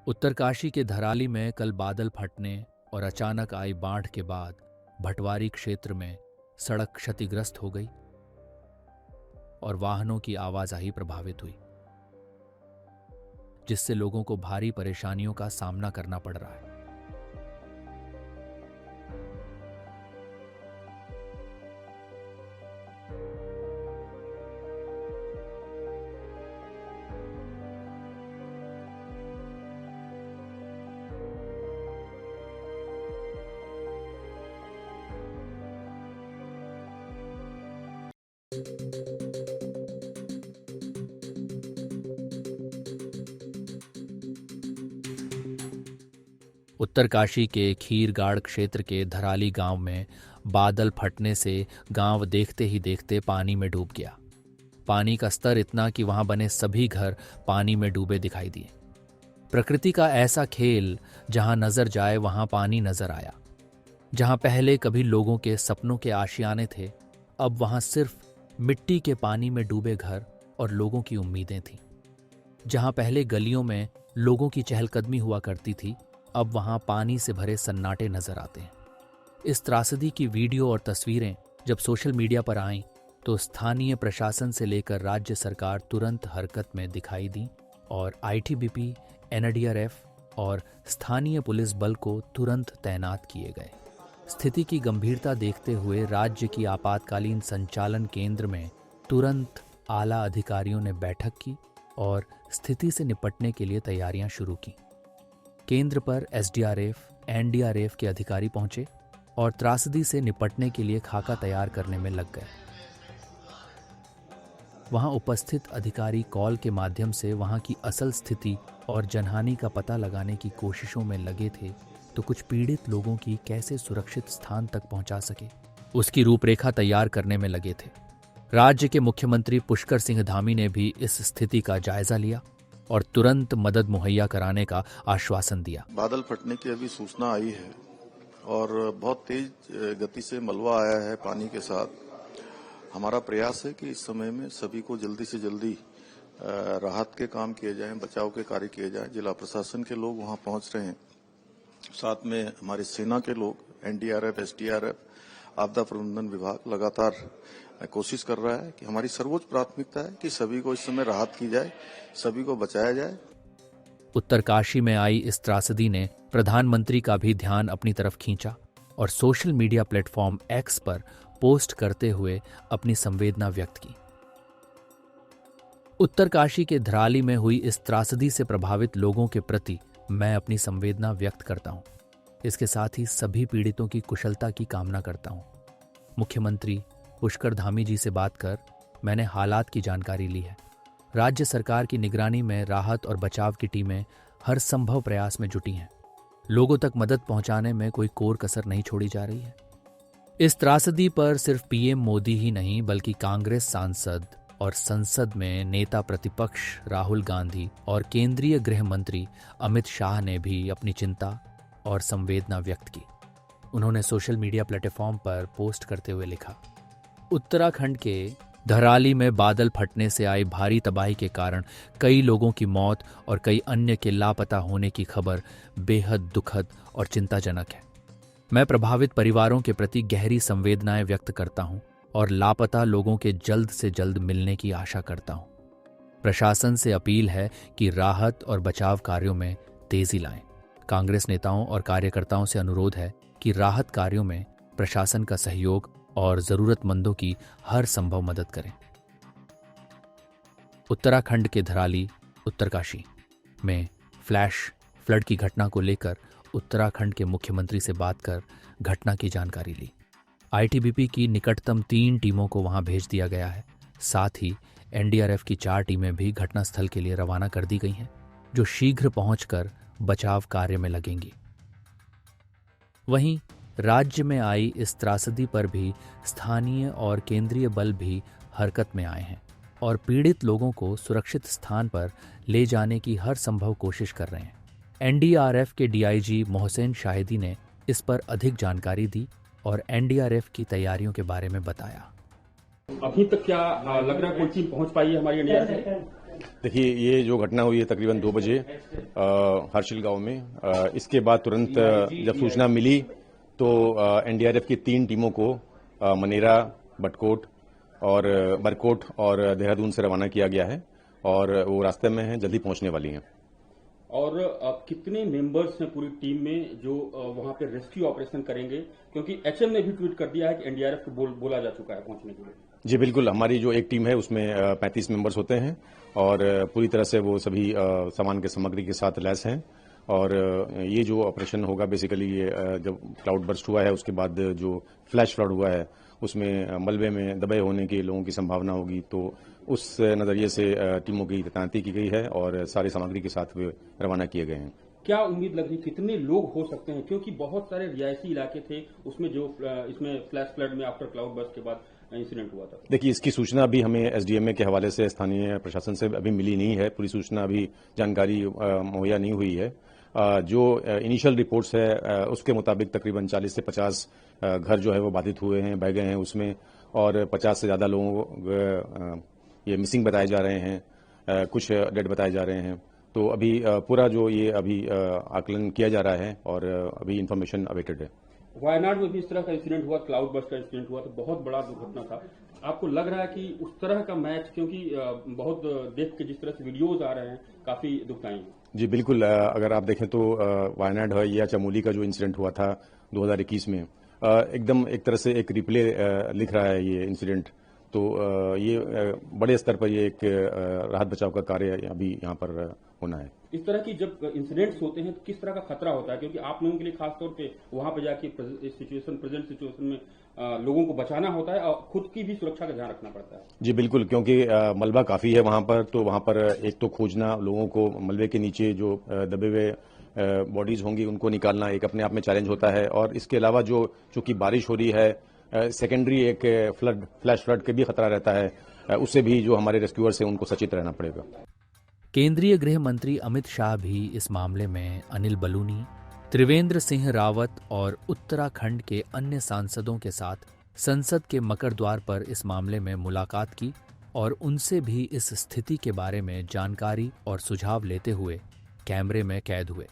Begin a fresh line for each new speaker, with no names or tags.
उत्तरकाशी के धराली में कल बादल फटने और अचानक आई बाढ़ के बाद भटवारी क्षेत्र में सड़क क्षतिग्रस्त हो गई और वाहनों की आवाजाही प्रभावित हुई, जिससे लोगों को भारी परेशानियों का सामना करना पड़ रहा है। उत्तरकाशी के खीरगाड़ क्षेत्र के धराली गांव में बादल फटने से गांव देखते ही देखते पानी में डूब गया। पानी का स्तर इतना कि वहां बने सभी घर पानी में डूबे दिखाई दिए। प्रकृति का ऐसा खेल, जहां नजर जाए वहां पानी नजर आया। जहां पहले कभी लोगों के सपनों के आशियाने थे, अब वहां सिर्फ मिट्टी के पानी में डूबे घर और लोगों की उम्मीदें थीं। जहां पहले गलियों में लोगों की चहलकदमी हुआ करती थी, अब वहां पानी से भरे सन्नाटे नजर आते हैं। इस त्रासदी की वीडियो और तस्वीरें जब सोशल मीडिया पर आईं, तो स्थानीय प्रशासन से लेकर राज्य सरकार तुरंत हरकत में दिखाई दी और आईटीबीपी, एनडीआरएफ और स्थानीय पुलिस बल को तुरंत तैनात किए गए। स्थिति की गंभीरता देखते हुए राज्य की आपातकालीन संचालन केंद्र में तुरंत आला अधिकारियों ने बैठक की और स्थिति से निपटने के लिए तैयारियां शुरू की। केंद्र पर एसडीआरएफ, एनडीआरएफ के अधिकारी पहुंचे और त्रासदी से निपटने के लिए खाका तैयार करने में लग गए। वहां उपस्थित अधिकारी कॉल के माध्यम से वहां की असल स्थिति और जनहानि का पता लगाने की कोशिशों में लगे थे, तो कुछ पीड़ित लोगों की कैसे सुरक्षित स्थान तक पहुंचा सके, उसकी रूपरेखा तैयार करने में लगे थे। राज्य के मुख्यमंत्री पुष्कर सिंह धामी ने भी इस स्थिति का जायजा लिया और तुरंत मदद मुहैया कराने का आश्वासन दिया।
बादल फटने की अभी सूचना आई है और बहुत तेज गति से मलबा आया है पानी के साथ। हमारा प्रयास है कि इस समय में सभी को जल्दी से जल्दी राहत के काम किए जाएं, बचाव के कार्य किए जाएं। जिला प्रशासन के लोग वहां पहुंच रहे हैं, साथ में हमारी सेना के लोग, एनडीआरएफ, एसडीआरएफ, आपदा प्रबंधन विभाग लगातार कोशिश कर रहा है कि हमारी सर्वोच्च प्राथमिकता है कि सभी को इस समय राहत की जाए, सभी को बचाया जाए।
उत्तरकाशी में आई इस त्रासदी ने प्रधानमंत्री का भी ध्यान अपनी तरफ खींचा और सोशल मीडिया प्लेटफॉर्म एक्स पर पोस्ट करते हुए अपनी संवेदना व्यक्त की। उत्तरकाशी के धराली में हुई इस त्रासदी से प्रभावित लोगों के प्रति मैं अपनी संवेदना व्यक्त करता हूं। इसके साथ ही सभी पीड़ितों की कुशलता की कामना करता हूं। मुख्यमंत्री पुष्कर धामी जी से बात कर मैंने हालात की जानकारी ली है। राज्य सरकार की निगरानी में राहत और बचाव की टीमें हर संभव प्रयास में जुटी हैं। लोगों तक मदद पहुंचाने में कोई कोर कसर नहीं छोड़ी जा रही है। इस त्रासदी पर सिर्फ पीएम मोदी ही नहीं, बल्कि कांग्रेस सांसद और संसद में नेता प्रतिपक्ष राहुल गांधी और केंद्रीय गृह मंत्री अमित शाह ने भी अपनी चिंता और संवेदना व्यक्त की। उन्होंने सोशल मीडिया प्लेटफॉर्म पर पोस्ट करते हुए लिखा, उत्तराखंड के धराली में बादल फटने से आई भारी तबाही के कारण कई लोगों की मौत और कई अन्य के लापता होने की खबर बेहद दुखद और चिंताजनक है। मैं प्रभावित परिवारों के प्रति गहरी संवेदनाएं व्यक्त करता हूं और लापता लोगों के जल्द से जल्द मिलने की आशा करता हूं। प्रशासन से अपील है कि राहत और बचाव कार्यों में तेजी लाएं। कांग्रेस नेताओं और कार्यकर्ताओं से अनुरोध है कि राहत कार्यों में प्रशासन का सहयोग और जरूरतमंदों की हर संभव मदद करें। उत्तराखंड के धराली, उत्तरकाशी में फ्लैश फ्लड की घटना को लेकर उत्तराखंड के मुख्यमंत्री से बात कर घटना की जानकारी ली। आईटीबीपी की निकटतम 3 टीमों को वहां भेज दिया गया है। साथ ही एनडीआरएफ की 4 टीमें भी घटनास्थल के लिए रवाना कर दी गई हैं, जो शीघ्र पहुंचकर बचाव कार्य में लगेंगी। वहीं राज्य में आई इस त्रासदी पर भी स्थानीय और केंद्रीय बल भी हरकत में आए हैं और पीड़ित लोगों को सुरक्षित स्थान पर ले जाने की हर संभव कोशिश कर रहे हैं। एनडीआरएफ के डीआईजी मोहसिन शाहिदी ने इस पर अधिक जानकारी दी और एनडीआरएफ की तैयारियों के बारे में बताया।
अभी तक क्या लग रहा है कोई टीम पहुंच पाई है हमारी एनडीआरएफ? देखिए, ये जो घटना हुई है तकरीबन 2 बजे हर्षिल गांव में, इसके बाद तुरंत जब सूचना मिली तो एनडीआरएफ की 3 टीमों को मनेरा, बटकोट और बरकोट और देहरादून से रवाना किया गया है और वो रास्ते में हैं, जल्दी पहुंचने वाली हैं।
और कितने मेंबर्स हैं पूरी टीम में जो वहां पे रेस्क्यू ऑपरेशन करेंगे, क्योंकि एचएम ने भी ट्वीट कर दिया है कि एनडीआरएफ को बोला जा चुका है पहुंचने के लिए।
जी बिल्कुल, हमारी जो एक टीम है उसमें 35 मेंबर्स होते हैं और पूरी तरह से वो सभी सामान के सामग्री के साथ लैस हैं और ये जो ऑपरेशन होगा बेसिकली ये जब क्लाउड बर्स्ट हुआ है उसके बाद जो फ्लैश फ्लड हुआ है उसमें मलबे में दबे होने के लोगों की संभावना होगी, तो उस नज़रिए से टीमों की तैनाती की गई है और सारी सामग्री के साथ वे रवाना किए गए हैं।
क्या उम्मीद लग रही, कितने लोग हो सकते हैं, क्योंकि बहुत सारे रिहायशी इलाके थे उसमें जो इसमें फ्लैश फ्लड में आफ्टर क्लाउड बर्स्ट के बाद इंसिडेंट हुआ था?
देखिए, इसकी सूचना अभी हमें एसडीएमए के हवाले से स्थानीय प्रशासन से अभी मिली नहीं है, पूरी सूचना अभी जानकारी मुहैया नहीं हुई है। जो इनिशियल रिपोर्ट्स है उसके मुताबिक तकरीबन 40 से 50 घर जो है वो बाधित हुए हैं, बह गए हैं उसमें और 50 से ज़्यादा लोगों ये मिसिंग बताए जा रहे हैं, कुछ डेड बताए जा रहे हैं। तो अभी पूरा जो ये अभी आकलन किया जा रहा है और अभी इंफॉर्मेशन अवेटेड है।
वायनाड में भी इस तरह का इंसिडेंट हुआ, क्लाउड बर्स्ट का इंसिडेंट हुआ, तो बहुत बड़ा दुर्घटना था। आपको लग रहा है कि उस तरह का मैच, क्योंकि बहुत देख के जिस तरह से वीडियोज आ रहे हैं काफी दुखदायी है? जी
बिल्कुल, अगर आप देखें तो वायनाड है या चमोली का जो इंसिडेंट हुआ था 2021 में, एकदम एक तरह से एक रिप्ले लिख रहा है ये इंसिडेंट। तो ये बड़े स्तर पर ये एक राहत बचाव का कार्य अभी यहाँ पर होना है।
इस तरह की जब इंसिडेंट्स होते हैं तो किस तरह का खतरा होता है, क्योंकि आप लोगों के लिए खासतौर पे वहां पे जाके प्रेजेंट सिचुएशन में लोगों को बचाना होता है और खुद की भी सुरक्षा का ध्यान रखना पड़ता है।
जी बिल्कुल, क्योंकि मलबा काफी है वहां पर, तो वहां पर एक तो खोजना, लोगों को मलबे के नीचे जो दबे हुए बॉडीज होंगी उनको निकालना एक अपने आप में चैलेंज होता है और इसके अलावा जो चूंकि बारिश हो रही है, सेकेंडरी एक फ्लैश फ्लड के भी खतरा रहता है, उससे भी जो हमारे रेस्क्यूअर्स हैं उनको सचेत रहना पड़ेगा।
केंद्रीय गृह मंत्री अमित शाह भी इस मामले में अनिल बलूनी, त्रिवेंद्र सिंह रावत और उत्तराखंड के अन्य सांसदों के साथ संसद के मकर द्वार पर इस मामले में मुलाकात की और उनसे भी इस स्थिति के बारे में जानकारी और सुझाव लेते हुए कैमरे में कैद हुए।